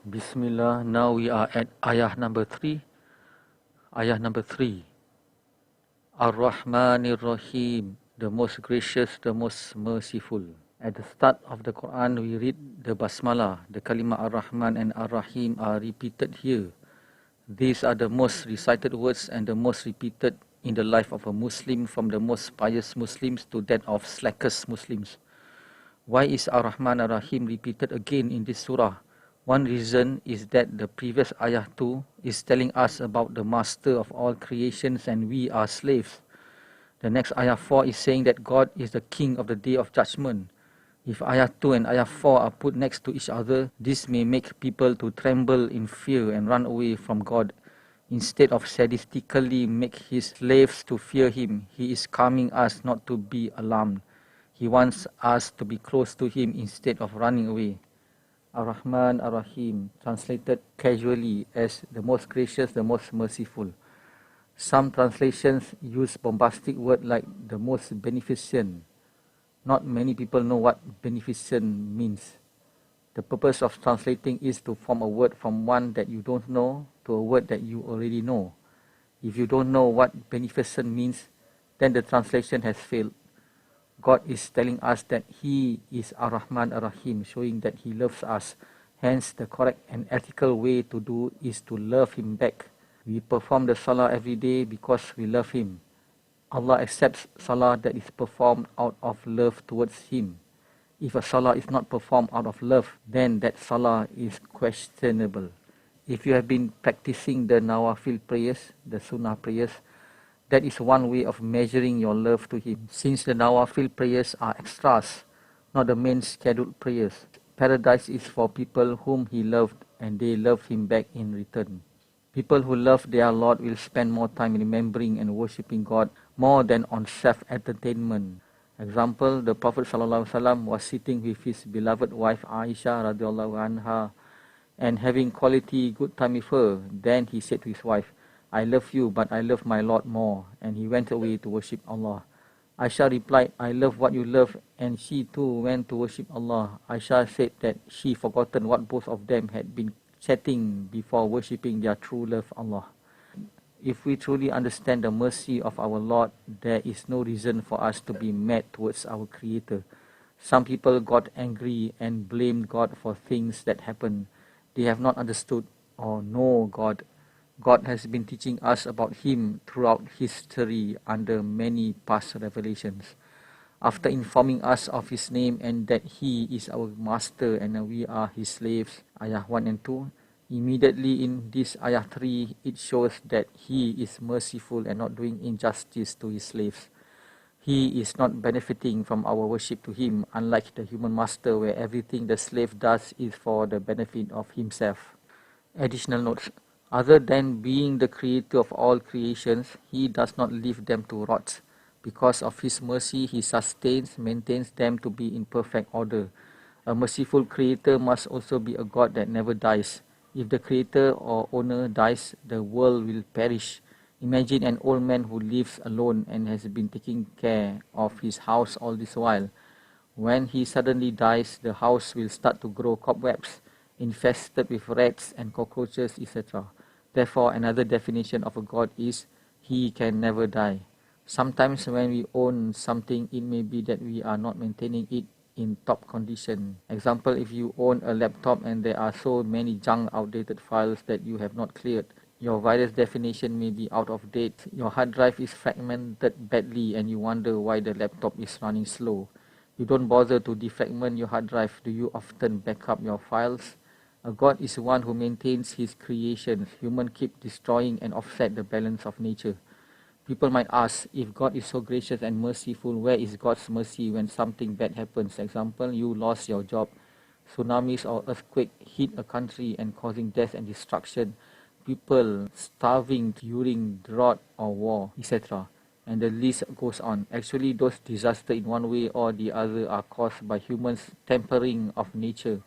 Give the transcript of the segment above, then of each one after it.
Bismillah. Now we are at ayah number 3. Ayah number 3. Ar-Rahmanir Rahim, the most gracious, the most merciful. At the start of the Quran, we read the Basmalah. The kalima Ar-Rahman and Ar-Rahim are repeated here. These are the most recited words and the most repeated in the life of a Muslim, from the most pious Muslims to that of slackest Muslims. Why is Ar-Rahman Ar-Rahim repeated again in this surah? One reason is that the previous ayah 2 is telling us about the master of all creations and we are slaves. The next ayah 4 is saying that God is the king of the day of judgment. If ayah 2 and ayah 4 are put next to each other, this may make people to tremble in fear and run away from God. Instead of sadistically make his slaves to fear him, he is calming us not to be alarmed. He wants us to be close to him instead of running away. Ar-Rahman Ar-Rahim, translated casually as the most gracious, the most merciful. Some translations use bombastic words like the most beneficent. Not many people know what beneficent means. The purpose of translating is to form a word from one that you don't know to a word that you already know. If you don't know what beneficent means, then the translation has failed. God is telling us that He is Ar-Rahman Ar-Rahim, showing that He loves us. Hence, the correct and ethical way to do is to love Him back. We perform the Salah every day because we love Him. Allah accepts Salah that is performed out of love towards Him. If a Salah is not performed out of love, then that Salah is questionable. If you have been practicing the Nawafil prayers, the Sunnah prayers, that is one way of measuring your love to Him. Since the Nawafil prayers are extras, not the main scheduled prayers. Paradise is for people whom He loved and they love Him back in return. People who love their Lord will spend more time remembering and worshipping God more than on self-entertainment. Example, the Prophet ﷺ was sitting with his beloved wife Aisha radiallahu anha and having quality good time with her. Then he said to his wife, "I love you, but I love my Lord more." And he went away to worship Allah. Aisha replied, "I love what you love," and she too went to worship Allah. Aisha said that she forgotten what both of them had been chatting before worshipping their true love, Allah. If we truly understand the mercy of our Lord, there is no reason for us to be mad towards our Creator. Some people got angry and blamed God for things that happened. They have not understood or know God. God has been teaching us about Him throughout history under many past revelations. After informing us of His name and that He is our Master and we are His slaves, ayah 1 and 2, immediately in this ayah 3, it shows that He is merciful and not doing injustice to His slaves. He is not benefiting from our worship to Him, unlike the human master where everything the slave does is for the benefit of himself. Additional notes. Other than being the creator of all creations, He does not leave them to rot. Because of His mercy, He maintains them to be in perfect order. A merciful creator must also be a God that never dies. If the creator or owner dies, the world will perish. Imagine an old man who lives alone and has been taking care of his house all this while. When he suddenly dies, the house will start to grow cobwebs, infested with rats and cockroaches, etc. Therefore, another definition of a God is, He can never die. Sometimes when we own something, it may be that we are not maintaining it in top condition. Example, if you own a laptop and there are so many junk outdated files that you have not cleared, your virus definition may be out of date, your hard drive is fragmented badly and you wonder why the laptop is running slow. You don't bother to defragment your hard drive. Do you often back up your files? A God is one who maintains His creations. Humans keep destroying and offset the balance of nature. People might ask, if God is so gracious and merciful, where is God's mercy when something bad happens? Example, you lost your job, tsunamis or earthquake hit a country and causing death and destruction, people starving during drought or war, etc. And the list goes on. Actually, those disasters in one way or the other are caused by humans' tampering of nature,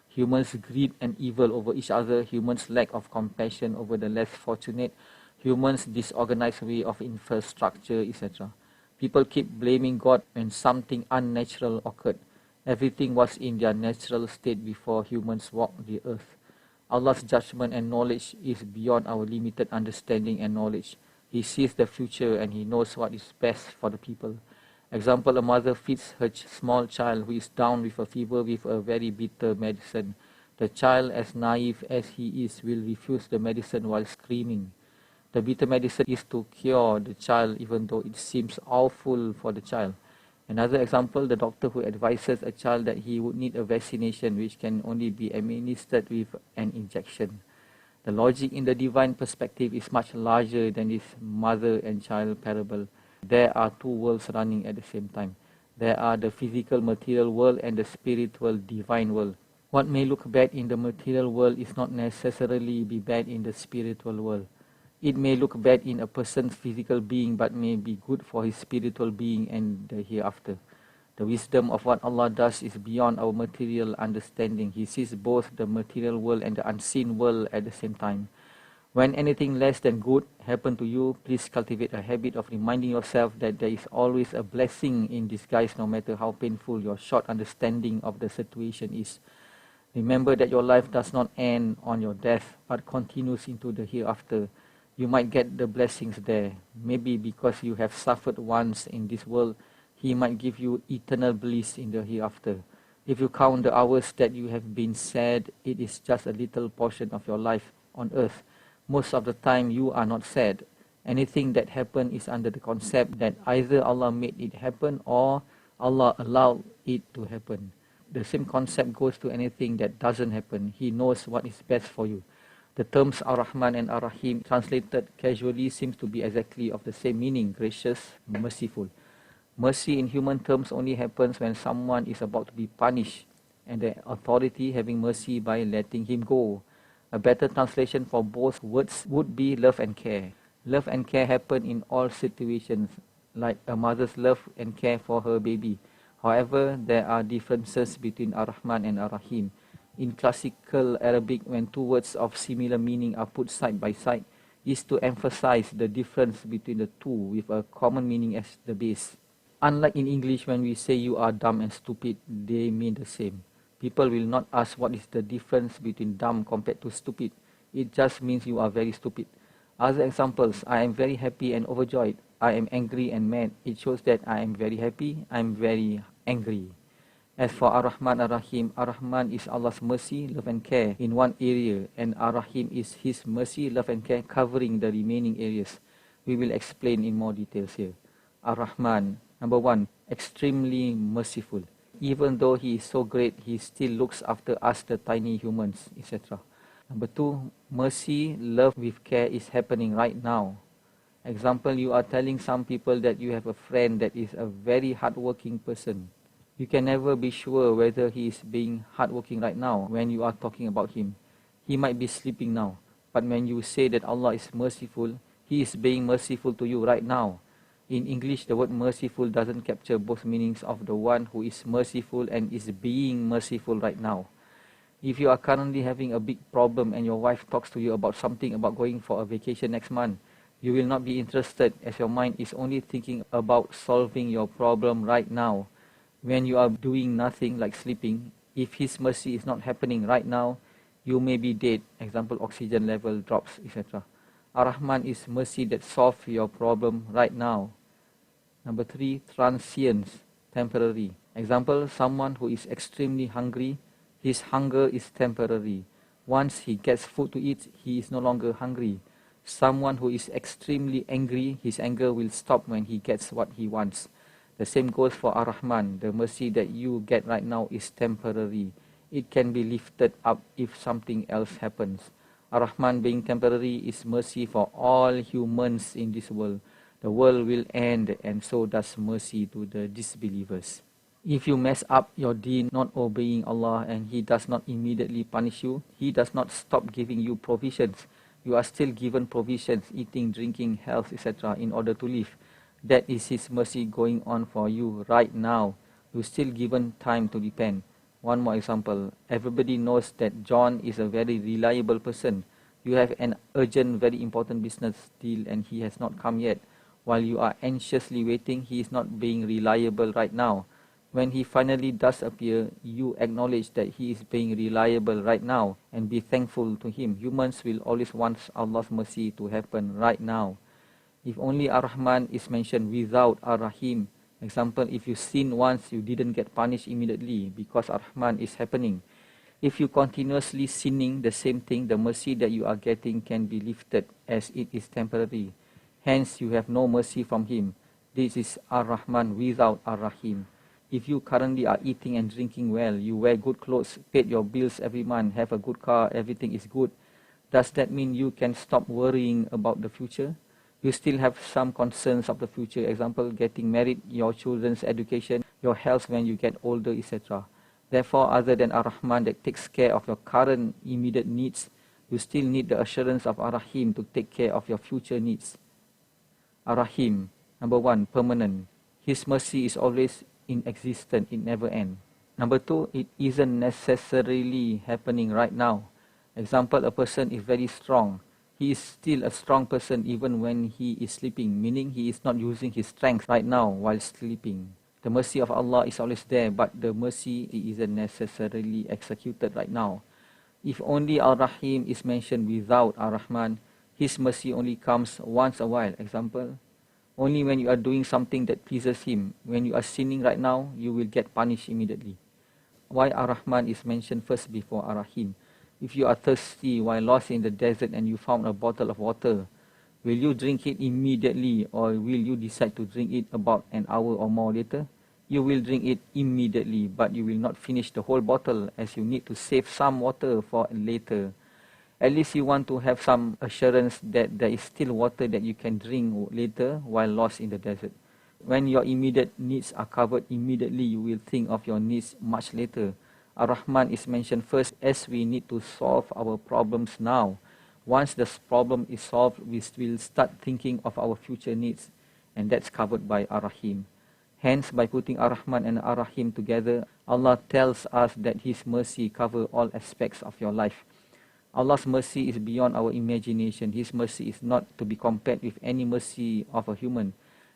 humans' greed and evil over each other, humans' lack of compassion over the less fortunate, humans' disorganized way of infrastructure, etc. People keep blaming God when something unnatural occurred. Everything was in their natural state before humans walked the earth. Allah's judgment and knowledge is beyond our limited understanding and knowledge. He sees the future and He knows what is best for the people. Example, a mother feeds her small child who is down with a fever with a very bitter medicine. The child, as naive as he is, will refuse the medicine while screaming. The bitter medicine is to cure the child even though it seems awful for the child. Another example, the doctor who advises a child that he would need a vaccination which can only be administered with an injection. The logic in the divine perspective is much larger than this mother and child parable. There are two worlds running at the same time. There are the physical material world and the spiritual divine world. What may look bad in the material world is not necessarily be bad in the spiritual world. It may look bad in a person's physical being but may be good for his spiritual being and the hereafter. The wisdom of what Allah does is beyond our material understanding. He sees both the material world and the unseen world at the same time. When anything less than good happen to you, please cultivate a habit of reminding yourself that there is always a blessing in disguise no matter how painful your short understanding of the situation is. Remember that your life does not end on your death but continues into the hereafter. You might get the blessings there. Maybe because you have suffered once in this world, He might give you eternal bliss in the hereafter. If you count the hours that you have been sad, it is just a little portion of your life on earth. Most of the time you are not sad. Anything that happened is under the concept that either Allah made it happen or Allah allowed it to happen. The same concept goes to anything that doesn't happen. He knows what is best for you. The terms Ar-Rahman and Ar-Rahim translated casually seems to be exactly of the same meaning, gracious, merciful. Mercy in human terms only happens when someone is about to be punished and the authority having mercy by letting him go. A better translation for both words would be love and care. Love and care happen in all situations, like a mother's love and care for her baby. However, there are differences between Ar-Rahman and Ar-Rahim. In classical Arabic, when two words of similar meaning are put side by side, is to emphasize the difference between the two with a common meaning as the base. Unlike in English, when we say you are dumb and stupid, they mean the same. People will not ask what is the difference between dumb compared to stupid. It just means you are very stupid. Other examples, I am very happy and overjoyed. I am angry and mad. It shows that I am very happy, I am very angry. As for Ar-Rahman Ar-Rahim, Ar-Rahman is Allah's mercy, love and care in one area, and Ar-Rahim is His mercy, love and care covering the remaining areas. We will explain in more details here. Ar-Rahman, number one, extremely merciful. Even though He is so great, He still looks after us, the tiny humans, etc. Number two, mercy, love with care is happening right now. Example, you are telling some people that you have a friend that is a very hardworking person. You can never be sure whether he is being hardworking right now when you are talking about him. He might be sleeping now. But when you say that Allah is merciful, He is being merciful to you right now. In English, the word merciful doesn't capture both meanings of the one who is merciful and is being merciful right now. If you are currently having a big problem and your wife talks to you about something about going for a vacation next month, you will not be interested as your mind is only thinking about solving your problem right now. When you are doing nothing like sleeping, if His mercy is not happening right now, you may be dead. Example, oxygen level drops, etc. Ar-Rahman is mercy that solves your problem right now. Number three, transience, temporary. Example, someone who is extremely hungry, his hunger is temporary. Once he gets food to eat, he is no longer hungry. Someone who is extremely angry, his anger will stop when he gets what he wants. The same goes for Ar-Rahman. The mercy that you get right now is temporary. It can be lifted up if something else happens. Ar-Rahman being temporary is mercy for all humans in this world. The world will end, and so does mercy to the disbelievers. If you mess up your deen not obeying Allah and He does not immediately punish you, He does not stop giving you provisions. You are still given provisions, eating, drinking, health, etc. in order to live. That is His mercy going on for you right now. You're still given time to repent. One more example. Everybody knows that John is a very reliable person. You have an urgent, very important business deal and he has not come yet. While you are anxiously waiting, he is not being reliable right now. When he finally does appear, you acknowledge that he is being reliable right now and be thankful to him. Humans will always want Allah's mercy to happen right now. If only Ar-Rahman is mentioned without Ar-Rahim, example, if you sin once, you didn't get punished immediately because Ar-Rahman is happening. If you continuously sinning the same thing, the mercy that you are getting can be lifted as it is temporary. Hence, you have no mercy from him. This is Ar-Rahman without Ar-Rahim. If you currently are eating and drinking well, you wear good clothes, paid your bills every month, have a good car, everything is good, does that mean you can stop worrying about the future? You still have some concerns of the future, example, getting married, your children's education, your health when you get older, etc. Therefore, other than Ar-Rahman that takes care of your current immediate needs, you still need the assurance of Ar-Rahim to take care of your future needs. Ar-Rahim, number 1, permanent. His mercy is always in existence, it never ends. Number 2, it isn't necessarily happening right now. Example, a person is very strong. He is still a strong person even when he is sleeping, meaning he is not using his strength right now while sleeping. The mercy of Allah is always there, but the mercy isn't necessarily executed right now. If only Ar-Rahim is mentioned without Ar-Rahman, his mercy only comes once a while. Example, only when you are doing something that pleases him. When you are sinning right now, you will get punished immediately. Why Ar-Rahman is mentioned first before Ar-Rahim? If you are thirsty while lost in the desert and you found a bottle of water, will you drink it immediately or will you decide to drink it about an hour or more later? You will drink it immediately, but you will not finish the whole bottle as you need to save some water for later. At least you want to have some assurance that there is still water that you can drink later while lost in the desert. When your immediate needs are covered immediately, you will think of your needs much later. Ar-Rahman is mentioned first as we need to solve our problems now. Once the problem is solved, we will start thinking of our future needs, and that's covered by Ar-Rahim. Hence, by putting Ar-Rahman and Ar-Rahim together, Allah tells us that His mercy covers all aspects of your life. Allah's mercy is beyond our imagination. His mercy is not to be compared with any mercy of a human.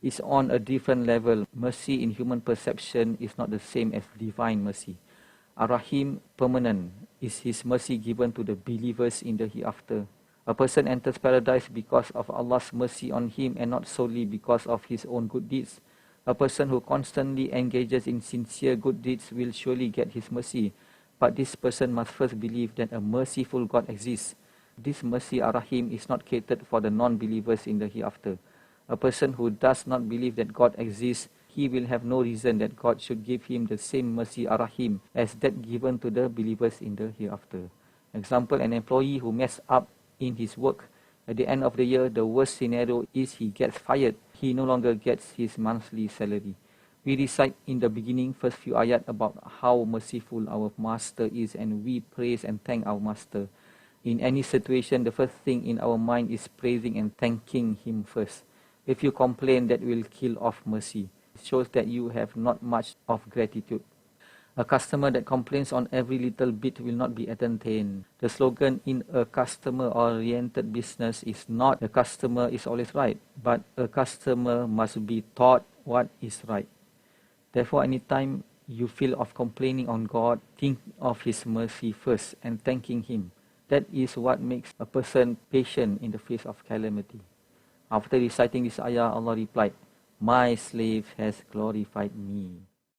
It's on a different level. Mercy in human perception is not the same as divine mercy. Ar-Rahim, permanent, is His mercy given to the believers in the hereafter. A person enters paradise because of Allah's mercy on him and not solely because of his own good deeds. A person who constantly engages in sincere good deeds will surely get His mercy. But this person must first believe that a merciful God exists. This mercy Ar-Rahim is not catered for the non-believers in the hereafter. A person who does not believe that God exists, he will have no reason that God should give him the same mercy Ar-Rahim as that given to the believers in the hereafter. Example, an employee who messed up in his work. At the end of the year, the worst scenario is he gets fired. He no longer gets his monthly salary. We recite in the beginning first few ayat about how merciful our Master is, and we praise and thank our Master. In any situation, the first thing in our mind is praising and thanking Him first. If you complain, that will kill off mercy. It shows that you have not much of gratitude. A customer that complains on every little bit will not be entertained. The slogan in a customer-oriented business is not the customer is always right, but a customer must be taught what is right. Therefore, anytime you feel of complaining on God, think of His mercy first and thanking Him. That is what makes a person patient in the face of calamity. After reciting this ayah, Allah replied, "My slave has glorified me."